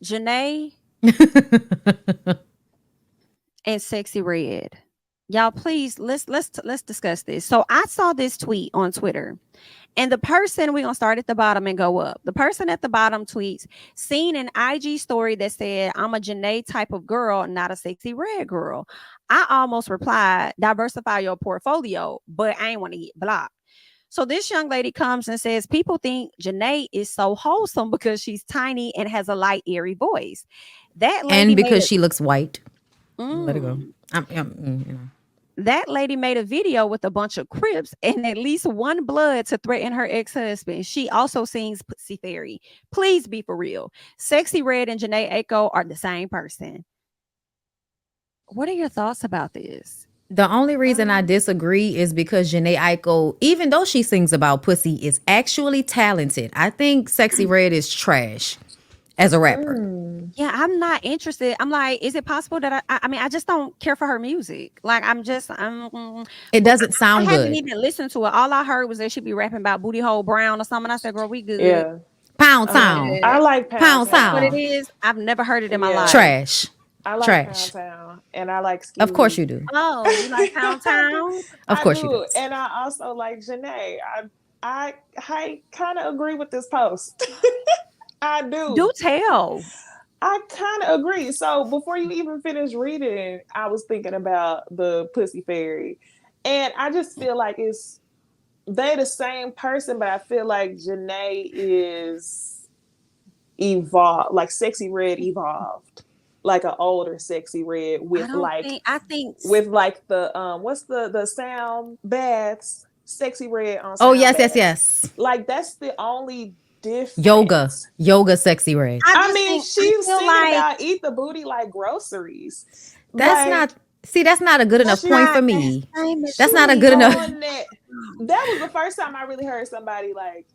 Jhene and Sexy Red. Y'all, please let's discuss this. So I saw this tweet on Twitter, and the person, we're gonna start at the bottom and go up. The person at the bottom tweets, seen an IG story that said, "I'm a Jhene type of girl, not a Sexy Red girl." I almost replied, "Diversify your portfolio," but I ain't want to get blocked. So this young lady comes and says, "People think Jhene is so wholesome because she's tiny and has a light, airy voice." That lady And made because a she looks white. Let it go. mm, You know. that lady made a video with a bunch of Crips and at least one blood to threaten her ex-husband. She also sings Pussy Fairy. Please be for real. Sexy Red and Jhene Aiko are the same person. What are your thoughts about this? The only reason I Um, disagree is because Jhené Aiko, even though she sings about pussy, is actually talented. I think Sexy Red is trash as a rapper. Yeah, I'm not interested. I'm like, is it possible that I mean, I just don't care for her music. Like, It doesn't I sound haven't good. even listened to it. All I heard was that she be rapping about booty hole brown or something. I said, girl, we good. yeah. Pound sound. I like Pound Pound That's what it Town. sound. is. I've never heard it in my Yeah. life. Trash. I like Pound Trash. Town. And I like Of course Ski. you do. Oh, you like Pound I do. Town? Of I course you do. do. And I also like Janae. I kind of agree with this post. I Do do. tell. I kind of agree. So before you even finish reading, I was thinking about the Pussy Fairy. And I just feel like they the same person, but I feel like Janae is evolved, like Sexy Red evolved, like an older Sexy Red I don't think. I think. with like the what's the sound baths, Sexy Red on Oh, sound yes, yes, baths. yes. Like that's the only Yoga. difference. Yoga Sexy Red. I I just mean, think. I she's feel singing like about eat the booty like groceries. That's Like not, see, that's not a good enough that's point she for not the me. same as That's she not a was good enough. Sia. on that. That was the first time I really heard somebody like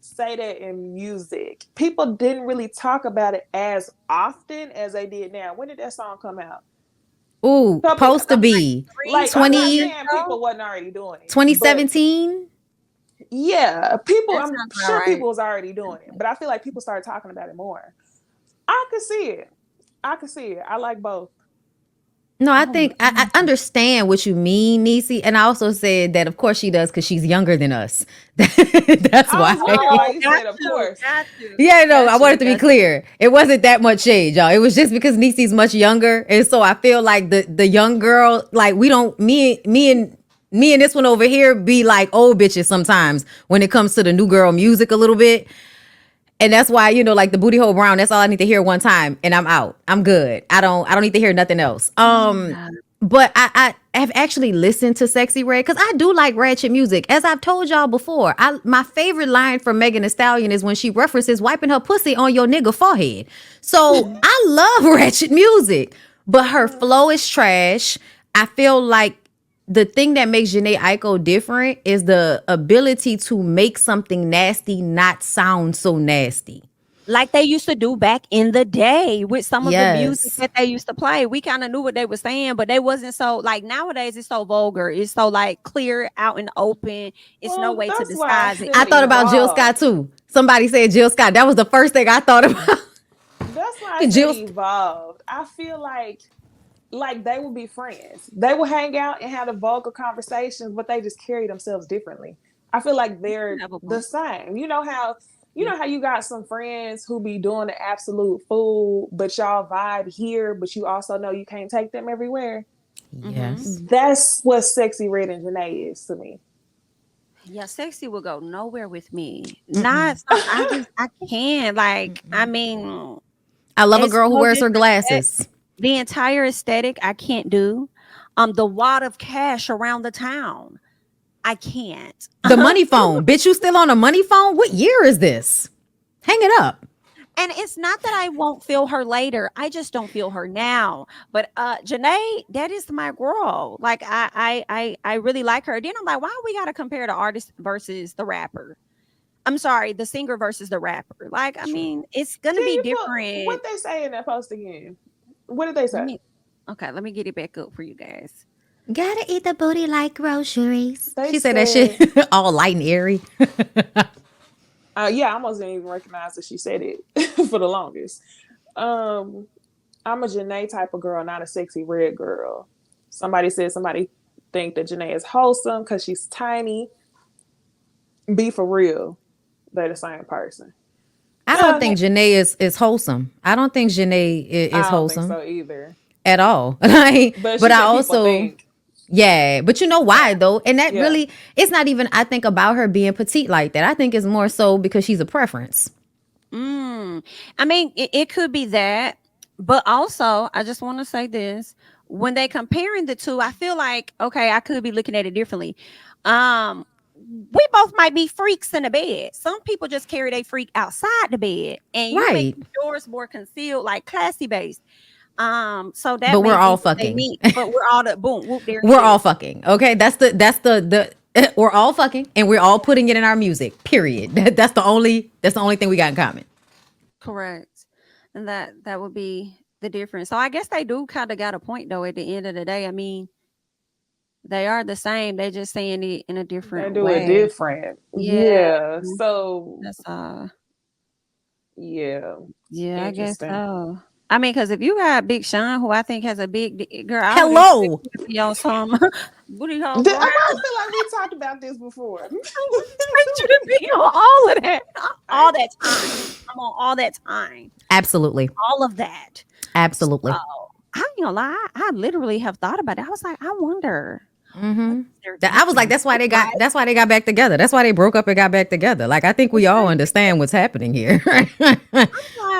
say that in music. People didn't really talk about it as often as they did now. When did that song come out? Ooh, Couple supposed to be Three, like four I'm not 20 years saying ago. people wasn't already doing it, but 2017. yeah, people That I'm sounds about sure right. people was already doing it. But I feel like people started talking about it more. I could see it. I could see it. I like both. No, I Oh think man. I understand what you mean, Nisi. And I also said that, of course, she does because she's younger than us. That's I why. was wondering why Oh, you got said of you, course. got you, Yeah, no, I got wanted you, to be got clear. It wasn't that much age, y'all. It was just because Nisi's much younger. And so I feel like the young girl, like we don't, me and this one over here be like old bitches sometimes when it comes to the new girl music a little bit. And that's why, like the booty hole brown, that's all I need to hear one time and I'm out. I'm good. I don't need to hear nothing else. you. But I have actually listened to Sexy Red because I do like ratchet music. As I've told y'all before, my favorite line from Megan Thee Stallion is when she references wiping her pussy on your nigga forehead. So I love ratchet music, but her flow is trash. I feel like the thing that makes Jhené Aiko different is the ability to make something nasty not sound so nasty. Like they used to do back in the day with some of the music Yes. that they used to play. We kind of knew what they were saying, but they wasn't so like nowadays it's so vulgar. It's so like clear out and open. It's no Well, way to that's why I disguise it said I thought about Jill anymore. Scott evolved. too. Somebody said Jill Scott. That was the first thing I thought about. That's why I said Jill. evolved. I feel like they would be friends. They would hang out and have the vulgar conversations, but they just carry themselves differently. I feel like You they're have a the point. same. You Yeah. know how you got some friends who be doing the absolute fool, but y'all vibe here, but you also know you can't take them everywhere. Mm-hmm. Yes. That's what Sexy Red and Janae is to me. Yeah, sexy will go nowhere with me. Not some I can't. Like, I mean, I love a it's girl who no wears her disrespect. glasses. The entire aesthetic I can't do. The wad of cash around the town. I can't. The money phone. Bitch, you still on a money phone? What year is this? Hang it up. And it's not that I won't feel her later. I just don't feel her now. But Janae, that is my girl. Like I really like her. Then I'm like, why we gotta compare the artist versus the rapper? I'm sorry, the singer versus the rapper. Like, I True. mean, it's gonna Can be you put what different. they say in that post again? What did they Let say? me let me get it back up for you guys. Gotta eat the booty like groceries. They She said that shit said, all light and airy. yeah, I almost didn't even recognize that she said it for the longest. I'm a Jhene type of girl, not a Sexyy Red girl. Somebody said somebody think that Jhene is wholesome because she's tiny. Be for real. They're the same person. I don't think Jhene is wholesome. I don't think Jhene is I don't wholesome think so either. at all. Like, But but I people also think. yeah, but you know why though? And that Yeah. really, it's not even, I think, about her being petite like that. I think it's more so because she's a preference. I mean, it could be that, but also I just want to say this: when they comparing the two, I feel like okay, I could be looking at it differently. We both might be freaks in the bed. Some people just carry their freak outside the bed, and you make Right. yours more concealed, like classy based. So that But may we're be all what they fucking. mean. But we're all the boom whoop there. We're all fucking. Okay. That's the we're all fucking and we're all putting it in our music. Period. That's the only thing we got in common. Correct. And that would be the difference. So I guess they do kind of got a point though at the end of the day. I mean, they are the same. They just saying it in a They different do it way. different. Yeah. Yeah. So That's yeah. yeah, I guess Interesting. so. I mean, because if you got Big Sean, who I think has a girl, I would Hello. expect him to be on some booty hole I ground. feel like we talked about this before. I would expect you to be on all of that. All that time. I'm on all that time. Absolutely. All of that. Absolutely. So, I ain't gonna lie. I literally have thought about it. I was like, I wonder. I was like, that's why they got back together. That's why they broke up and got back together. Like, I think we all understand what's happening here.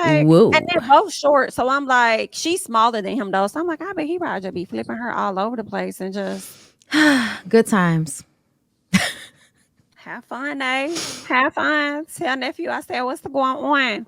Like, Whoa. and they're both short. So I'm like, she's smaller than him though. So I'm like, I bet he probably just be flipping her all over the place and just Good times. have fun, eh? Have fun. Tell nephew I said, what's the going on?